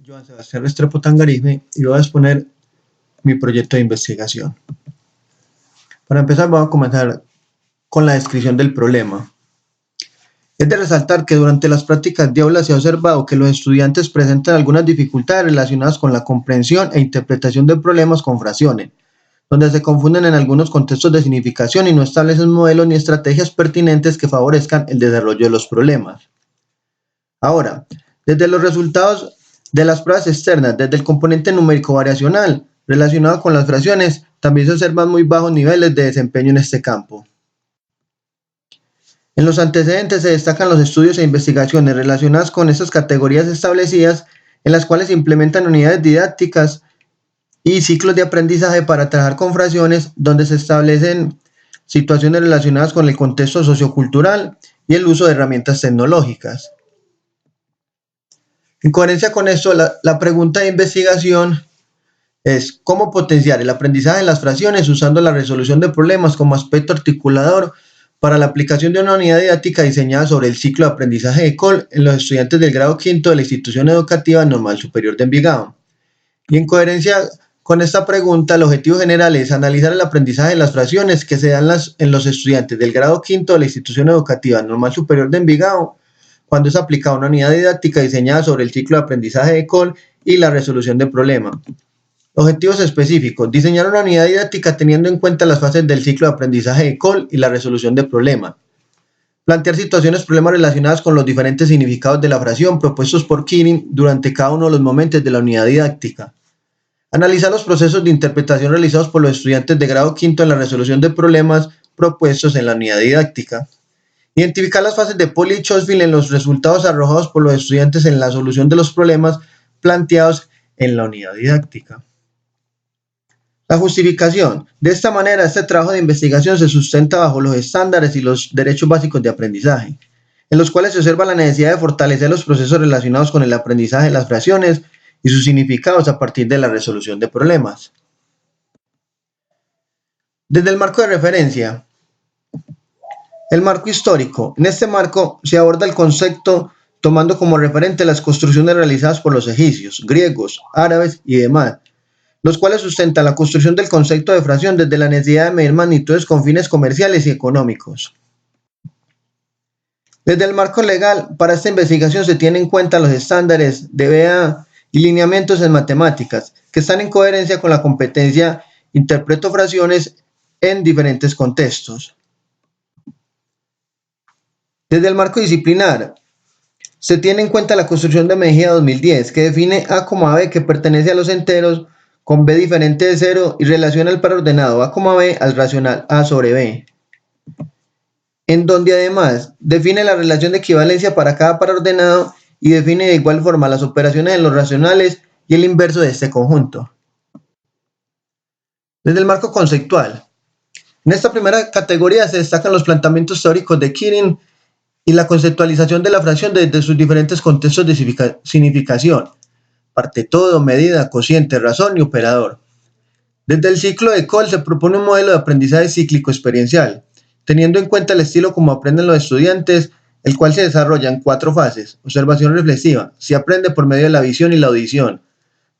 Joan Sebastián Restrepo Tangarife y voy a exponer mi proyecto de investigación. Para empezar, voy a comenzar con la descripción del problema. Es de resaltar que durante las prácticas de aula se ha observado que los estudiantes presentan algunas dificultades relacionadas con la comprensión e interpretación de problemas con fracciones, donde se confunden en algunos contextos de significación y no establecen modelos ni estrategias pertinentes que favorezcan el desarrollo de los problemas. Ahora, desde los resultados de las pruebas externas, desde el componente numérico variacional relacionado con las fracciones, también se observan muy bajos niveles de desempeño en este campo. En los antecedentes se destacan los estudios e investigaciones relacionadas con estas categorías establecidas, en las cuales se implementan unidades didácticas y ciclos de aprendizaje para trabajar con fracciones, donde se establecen situaciones relacionadas con el contexto sociocultural y el uso de herramientas tecnológicas. En coherencia con esto, la pregunta de investigación es cómo potenciar el aprendizaje de las fracciones usando la resolución de problemas como aspecto articulador para la aplicación de una unidad didáctica diseñada sobre el ciclo de aprendizaje de Cole en los estudiantes del grado quinto de la institución educativa normal superior de Envigado. Y en coherencia con esta pregunta, el objetivo general es analizar el aprendizaje de las fracciones que se dan en los estudiantes del grado quinto de la institución educativa normal superior de Envigado, cuando es aplicada una unidad didáctica diseñada sobre el ciclo de aprendizaje de Cole y la resolución de problemas. Objetivos específicos: diseñar una unidad didáctica teniendo en cuenta las fases del ciclo de aprendizaje de Cole y la resolución de problemas. Plantear situaciones problemas relacionadas con los diferentes significados de la fracción propuestos por Keating durante cada uno de los momentos de la unidad didáctica. Analizar los procesos de interpretación realizados por los estudiantes de grado quinto en la resolución de problemas propuestos en la unidad didáctica. Identificar las fases de Pauli y Schofield en los resultados arrojados por los estudiantes en la solución de los problemas planteados en la unidad didáctica. La justificación. De esta manera, este trabajo de investigación se sustenta bajo los estándares y los derechos básicos de aprendizaje, en los cuales se observa la necesidad de fortalecer los procesos relacionados con el aprendizaje de las fracciones y sus significados a partir de la resolución de problemas. Desde el marco de referencia. El marco histórico. En este marco se aborda el concepto tomando como referente las construcciones realizadas por los egipcios, griegos, árabes y demás, los cuales sustentan la construcción del concepto de fracción desde la necesidad de medir magnitudes con fines comerciales y económicos. Desde el marco legal, para esta investigación se tienen en cuenta los estándares de BA y lineamientos en matemáticas, que están en coherencia con la competencia interpreto fracciones en diferentes contextos. Desde el marco disciplinar, se tiene en cuenta la construcción de Mejía 2010, que define A como AB que pertenece a los enteros con B diferente de 0 y relaciona el par ordenado A como B al racional A sobre B, en donde además define la relación de equivalencia para cada par ordenado y define de igual forma las operaciones en los racionales y el inverso de este conjunto. Desde el marco conceptual, en esta primera categoría se destacan los planteamientos teóricos de Keating y la conceptualización de la fracción desde sus diferentes contextos de significación: parte todo, medida, cociente, razón y operador. Desde el ciclo de Cole se propone un modelo de aprendizaje cíclico experiencial, teniendo en cuenta el estilo como aprenden los estudiantes, el cual se desarrolla en 4 fases: observación reflexiva, se aprende por medio de la visión y la audición;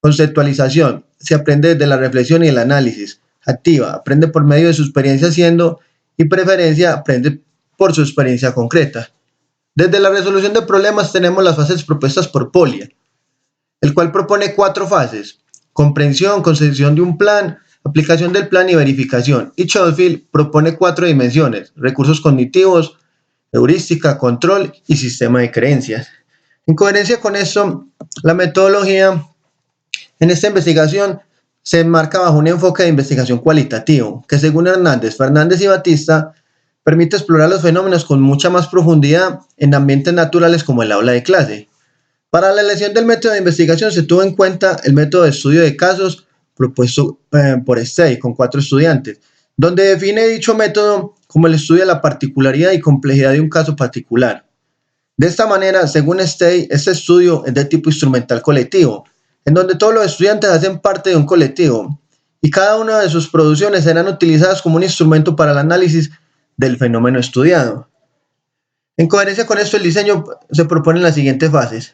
conceptualización, se aprende desde la reflexión y el análisis; activa, aprende por medio de su experiencia haciendo; y preferencia, aprende por su experiencia concreta. Desde la resolución de problemas tenemos las fases propuestas por Pauli, el cual propone 4 fases: comprensión, concepción de un plan, aplicación del plan y verificación. Y Schofield propone 4 dimensiones: recursos cognitivos, heurística, control y sistema de creencias. En coherencia con esto, la metodología en esta investigación se enmarca bajo un enfoque de investigación cualitativo, que según Hernández, Fernández y Batista, permite explorar los fenómenos con mucha más profundidad en ambientes naturales como el aula de clase. Para la elección del método de investigación se tuvo en cuenta el método de estudio de casos propuesto por Stey con 4 estudiantes, donde define dicho método como el estudio de la particularidad y complejidad de un caso particular. De esta manera, según Stey, este estudio es de tipo instrumental colectivo, en donde todos los estudiantes hacen parte de un colectivo y cada una de sus producciones serán utilizadas como un instrumento para el análisis del fenómeno estudiado. En coherencia con esto, el diseño se propone en las siguientes fases: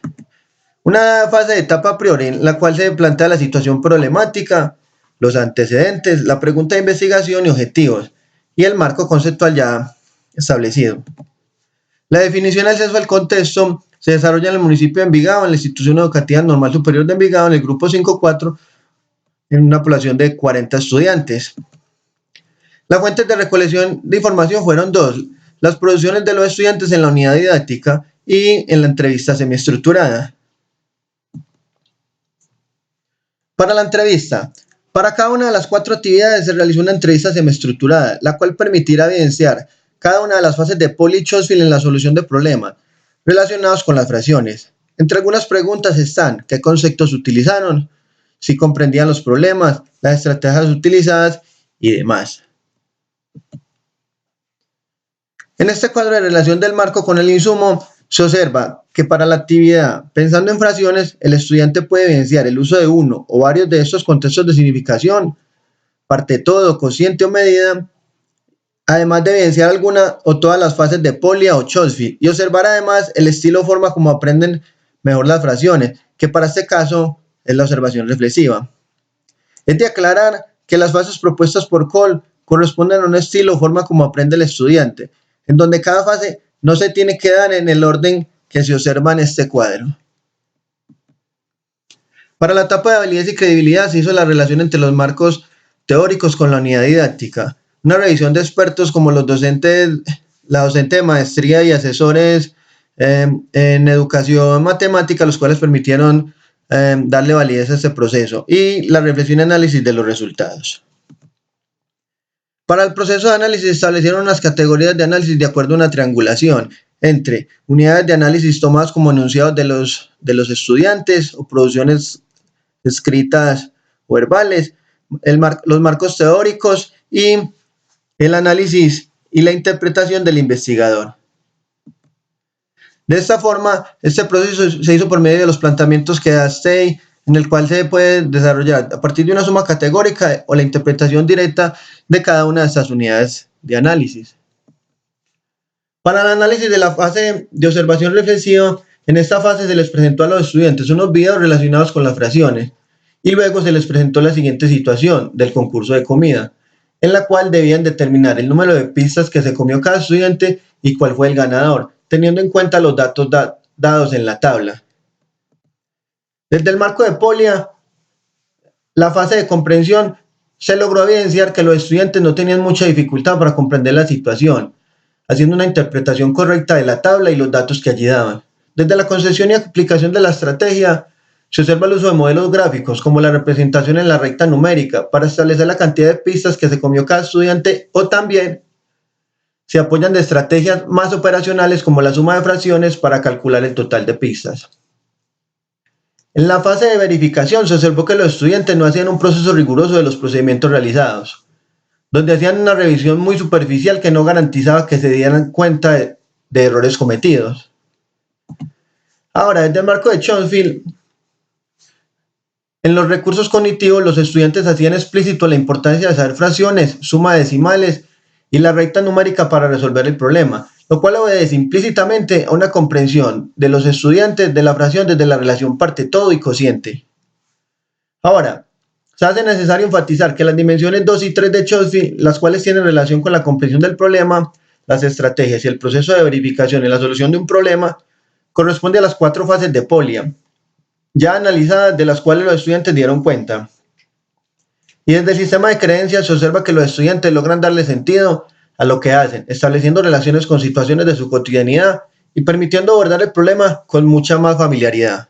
Una fase de etapa a priori en la cual se plantea la situación problemática, los antecedentes, la pregunta de investigación y objetivos, y el marco conceptual ya establecido. La definición del acceso al contexto se desarrolla en el municipio de Envigado, en la institución educativa normal superior de Envigado, en el grupo 5.4, en una población de 40 estudiantes. Las fuentes de recolección de información fueron dos: las producciones de los estudiantes en la unidad didáctica y en la entrevista semiestructurada. Para la entrevista, para cada una de las 4 actividades se realizó una entrevista semiestructurada, la cual permitirá evidenciar cada una de las fases de Pauli y Schofield en la solución de problemas relacionados con las fracciones. Entre algunas preguntas están: ¿qué conceptos utilizaron?, si comprendían los problemas, las estrategias utilizadas y demás. En este cuadro de relación del marco con el insumo, se observa que para la actividad pensando en fracciones, el estudiante puede evidenciar el uso de uno o varios de estos contextos de significación, parte todo, cociente o medida, además de evidenciar alguna o todas las fases de Pauli o Schofield, y observar además el estilo o forma como aprenden mejor las fracciones, que para este caso es la observación reflexiva. Es de aclarar que las fases propuestas por Cole corresponden a un estilo o forma como aprende el estudiante, en donde cada fase no se tiene que dar en el orden que se observa en este cuadro. Para la etapa de validez y credibilidad se hizo la relación entre los marcos teóricos con la unidad didáctica, una revisión de expertos como los docentes, la docente de maestría y asesores en educación matemática, los cuales permitieron darle validez a este proceso, y la reflexión y análisis de los resultados. Para el proceso de análisis se establecieron unas categorías de análisis de acuerdo a una triangulación entre unidades de análisis tomadas como enunciados de los estudiantes o producciones escritas o verbales, los marcos teóricos y el análisis y la interpretación del investigador. De esta forma, este proceso se hizo por medio de los planteamientos que da Stey, en el cual se puede desarrollar a partir de una suma categórica o la interpretación directa de cada una de estas unidades de análisis. Para el análisis de la fase de observación reflexiva, en esta fase se les presentó a los estudiantes unos videos relacionados con las fracciones, y luego se les presentó la siguiente situación del concurso de comida, en la cual debían determinar el número de pizzas que se comió cada estudiante y cuál fue el ganador, teniendo en cuenta los datos dados en la tabla. Desde el marco de Polia, la fase de comprensión, se logró evidenciar que los estudiantes no tenían mucha dificultad para comprender la situación, haciendo una interpretación correcta de la tabla y los datos que allí daban. Desde la concepción y aplicación de la estrategia, se observa el uso de modelos gráficos, como la representación en la recta numérica, para establecer la cantidad de pistas que se comió cada estudiante, o también se apoyan de estrategias más operacionales como la suma de fracciones para calcular el total de pistas. En la fase de verificación se observó que los estudiantes no hacían un proceso riguroso de los procedimientos realizados, donde hacían una revisión muy superficial que no garantizaba que se dieran cuenta de errores cometidos. Ahora, desde el marco de Schofield, en los recursos cognitivos los estudiantes hacían explícito la importancia de saber fracciones, suma de decimales y la recta numérica para resolver el problema, lo cual obedece implícitamente a una comprensión de los estudiantes de la fracción desde la relación parte todo y cociente. Ahora, se hace necesario enfatizar que las dimensiones 2 y 3 de Schofield, las cuales tienen relación con la comprensión del problema, las estrategias y el proceso de verificación y la solución de un problema, corresponde a las 4 fases de Polia, ya analizadas, de las cuales los estudiantes dieron cuenta. Y desde el sistema de creencias se observa que los estudiantes logran darle sentido a lo que hacen, estableciendo relaciones con situaciones de su cotidianidad y permitiendo abordar el problema con mucha más familiaridad.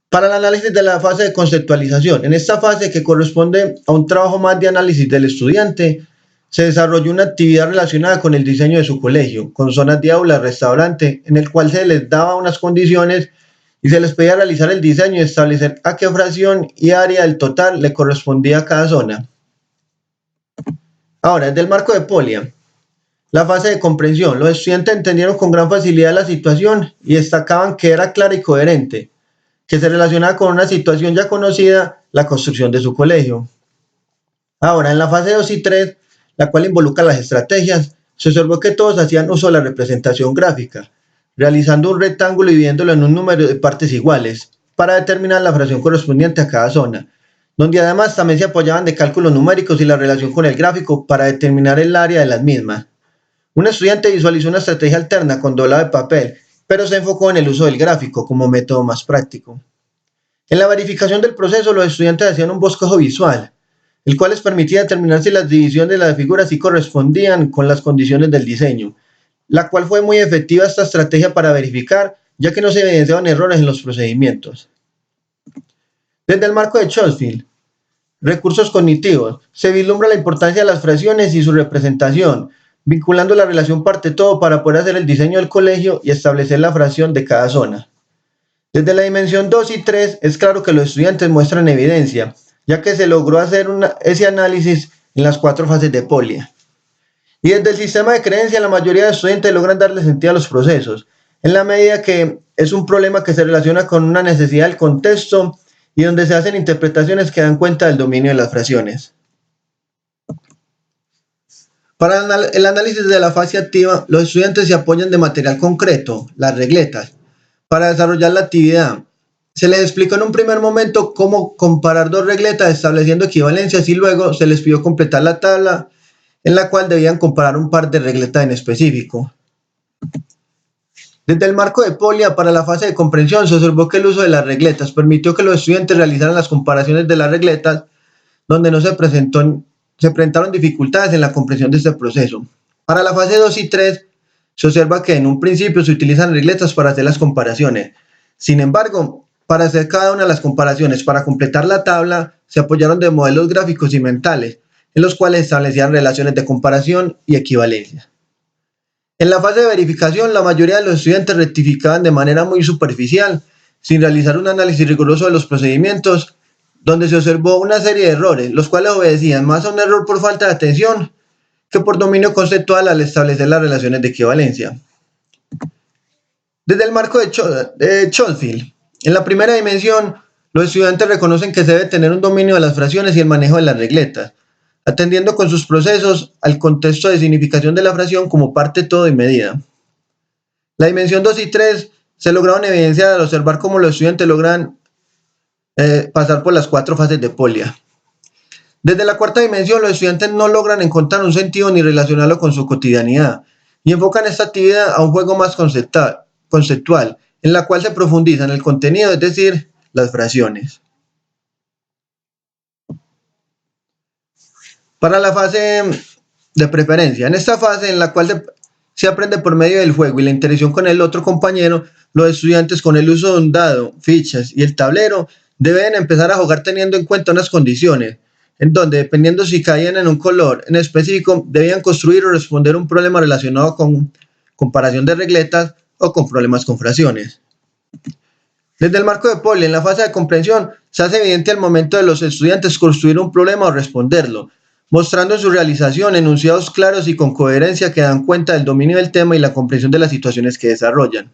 Para el análisis de la fase de conceptualización, en esta fase, que corresponde a un trabajo más de análisis del estudiante, se desarrolló una actividad relacionada con el diseño de su colegio, con zonas de aula, restaurante, en el cual se les daba unas condiciones y se les pedía realizar el diseño y establecer a qué fracción y área del total le correspondía a cada zona. Ahora, desde el marco de Polia, la fase de comprensión, los estudiantes entendieron con gran facilidad la situación y destacaban que era clara y coherente, que se relacionaba con una situación ya conocida, la construcción de su colegio. Ahora, en la fase 2 y 3, la cual involucra las estrategias, se observó que todos hacían uso de la representación gráfica, realizando un rectángulo y dividiéndolo en un número de partes iguales, para determinar la fracción correspondiente a cada zona, donde además también se apoyaban de cálculos numéricos y la relación con el gráfico para determinar el área de las mismas. Un estudiante visualizó una estrategia alterna con doblado de papel, pero se enfocó en el uso del gráfico como método más práctico. En la verificación del proceso, los estudiantes hacían un bosquejo visual, el cual les permitía determinar si las divisiones de las figuras sí correspondían con las condiciones del diseño, la cual fue muy efectiva esta estrategia para verificar, ya que no se evidenciaban errores en los procedimientos. Desde el marco de Schofield, recursos cognitivos, se vislumbra la importancia de las fracciones y su representación, vinculando la relación parte-todo para poder hacer el diseño del colegio y establecer la fracción de cada zona. Desde la dimensión 2 y 3 es claro que los estudiantes muestran evidencia, ya que se logró hacer ese análisis en las 4 fases de Polya. Y desde el sistema de creencia la mayoría de estudiantes logran darle sentido a los procesos, en la medida que es un problema que se relaciona con una necesidad del contexto y donde se hacen interpretaciones que dan cuenta del dominio de las fracciones. Para el análisis de la fase activa, los estudiantes se apoyan de material concreto, las regletas, para desarrollar la actividad. Se les explicó en un primer momento cómo comparar 2 regletas estableciendo equivalencias y luego se les pidió completar la tabla en la cual debían comparar un par de regletas en específico. Desde el marco de Polya para la fase de comprensión se observó que el uso de las regletas permitió que los estudiantes realizaran las comparaciones de las regletas donde no se presentaron dificultades en la comprensión de este proceso. Para la fase 2 y 3 se observa que en un principio se utilizan regletas para hacer las comparaciones. Sin embargo, para hacer cada una de las comparaciones, para completar la tabla, se apoyaron de modelos gráficos y mentales, en los cuales establecían relaciones de comparación y equivalencia. En la fase de verificación, la mayoría de los estudiantes rectificaban de manera muy superficial, sin realizar un análisis riguroso de los procedimientos, donde se observó una serie de errores, los cuales obedecían más a un error por falta de atención que por dominio conceptual al establecer las relaciones de equivalencia. Desde el marco de Schofield, en la primera dimensión, los estudiantes reconocen que se debe tener un dominio de las fracciones y el manejo de las regletas, atendiendo con sus procesos al contexto de significación de la fracción como parte todo y medida. La dimensión 2 y 3 se lograron evidenciar al observar cómo los estudiantes logran pasar por las 4 fases de Polya. Desde la cuarta dimensión, los estudiantes no logran encontrar un sentido ni relacionarlo con su cotidianidad y enfocan esta actividad a un juego más conceptual, en la cual se profundiza en el contenido, es decir, las fracciones. Para la fase de preferencia, en esta fase en la cual se aprende por medio del juego y la interacción con el otro compañero, los estudiantes con el uso de un dado, fichas y el tablero deben empezar a jugar teniendo en cuenta unas condiciones, en donde dependiendo si caían en un color en específico, debían construir o responder un problema relacionado con comparación de regletas o con problemas con fracciones. Desde el marco de Polya, en la fase de comprensión, se hace evidente al momento de los estudiantes construir un problema o responderlo, mostrando en su realización enunciados claros y con coherencia que dan cuenta del dominio del tema y la comprensión de las situaciones que desarrollan.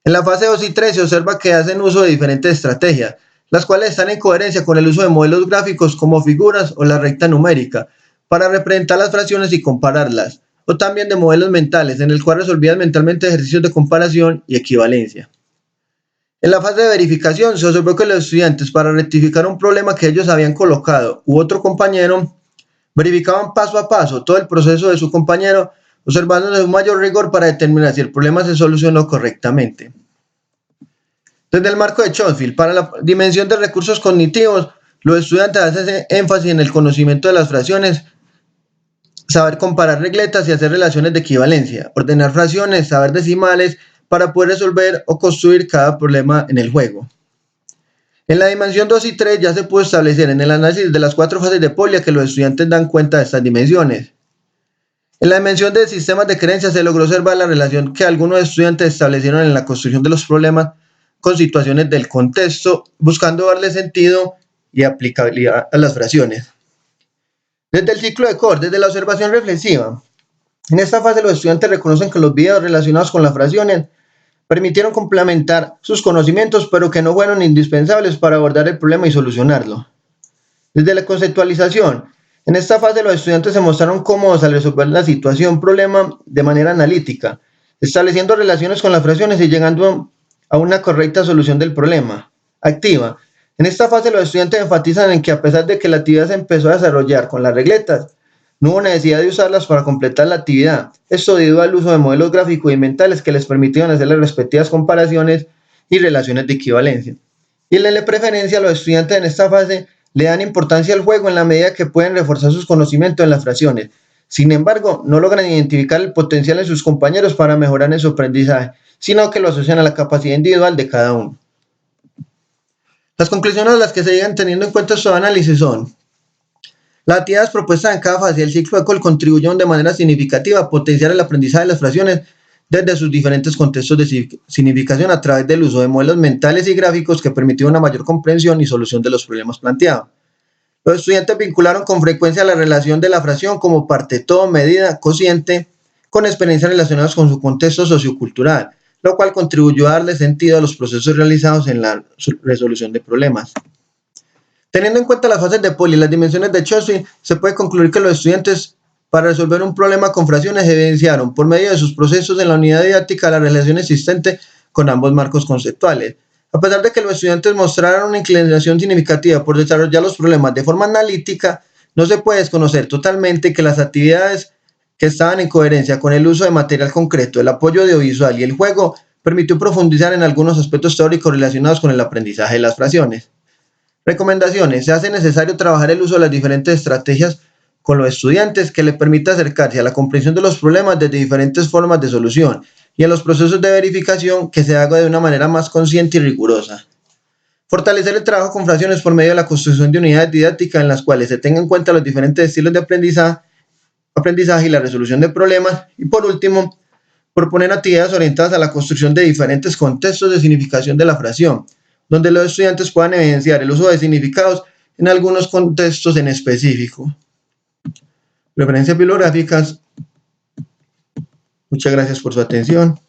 En la fase 2 y 3 se observa que hacen uso de diferentes estrategias, las cuales están en coherencia con el uso de modelos gráficos como figuras o la recta numérica, para representar las fracciones y compararlas, o también de modelos mentales, en el cual resolvían mentalmente ejercicios de comparación y equivalencia. En la fase de verificación se observó que los estudiantes, para rectificar un problema que ellos habían colocado u otro compañero, verificaban paso a paso todo el proceso de su compañero, observándose un mayor rigor para determinar si el problema se solucionó correctamente. Desde el marco de Schofield, para la dimensión de recursos cognitivos, los estudiantes hacen énfasis en el conocimiento de las fracciones, saber comparar regletas y hacer relaciones de equivalencia, ordenar fracciones, saber decimales, para poder resolver o construir cada problema en el juego. En la dimensión 2 y 3 ya se pudo establecer en el análisis de las 4 fases de Polya que los estudiantes dan cuenta de estas dimensiones. En la dimensión de sistemas de creencias se logró observar la relación que algunos estudiantes establecieron en la construcción de los problemas con situaciones del contexto, buscando darle sentido y aplicabilidad a las fracciones. Desde el ciclo de Core, desde la observación reflexiva, en esta fase los estudiantes reconocen que los videos relacionados con las fracciones permitieron complementar sus conocimientos, pero que no fueron indispensables para abordar el problema y solucionarlo. Desde la conceptualización, en esta fase los estudiantes se mostraron cómodos al resolver la situación problema de manera analítica, estableciendo relaciones con las fracciones y llegando a una correcta solución del problema. Activa. En esta fase los estudiantes enfatizan en que a pesar de que la actividad se empezó a desarrollar con las regletas, no hubo necesidad de usarlas para completar la actividad. Esto debido al uso de modelos gráficos y mentales que les permitieron hacer las respectivas comparaciones y relaciones de equivalencia. Y en preferencia a los estudiantes en esta fase le dan importancia al juego en la medida que pueden reforzar sus conocimientos en las fracciones. Sin embargo, no logran identificar el potencial en sus compañeros para mejorar en su aprendizaje, sino que lo asocian a la capacidad individual de cada uno. Las conclusiones a las que se llegan teniendo en cuenta estos análisis son: las actividades propuestas en cada fase del ciclo ECOL contribuyeron de manera significativa a potenciar el aprendizaje de las fracciones desde sus diferentes contextos de significación a través del uso de modelos mentales y gráficos que permitieron una mayor comprensión y solución de los problemas planteados. Los estudiantes vincularon con frecuencia la relación de la fracción como parte todo, medida, cociente, con experiencias relacionadas con su contexto sociocultural, lo cual contribuyó a darle sentido a los procesos realizados en la resolución de problemas. Teniendo en cuenta las fases de Pauli y las dimensiones de Chomsky, se puede concluir que los estudiantes, para resolver un problema con fracciones, evidenciaron por medio de sus procesos en la unidad didáctica la relación existente con ambos marcos conceptuales. A pesar de que los estudiantes mostraron una inclinación significativa por desarrollar los problemas de forma analítica, no se puede desconocer totalmente que las actividades que estaban en coherencia con el uso de material concreto, el apoyo audiovisual y el juego permitió profundizar en algunos aspectos teóricos relacionados con el aprendizaje de las fracciones. Recomendaciones. Se hace necesario trabajar el uso de las diferentes estrategias con los estudiantes que le permita acercarse a la comprensión de los problemas desde diferentes formas de solución y en los procesos de verificación que se haga de una manera más consciente y rigurosa. Fortalecer el trabajo con fracciones por medio de la construcción de unidades didácticas en las cuales se tengan en cuenta los diferentes estilos de aprendizaje y la resolución de problemas. Y por último, proponer actividades orientadas a la construcción de diferentes contextos de significación de la fracción, donde los estudiantes puedan evidenciar el uso de significados en algunos contextos en específico. Referencias bibliográficas. Muchas gracias por su atención.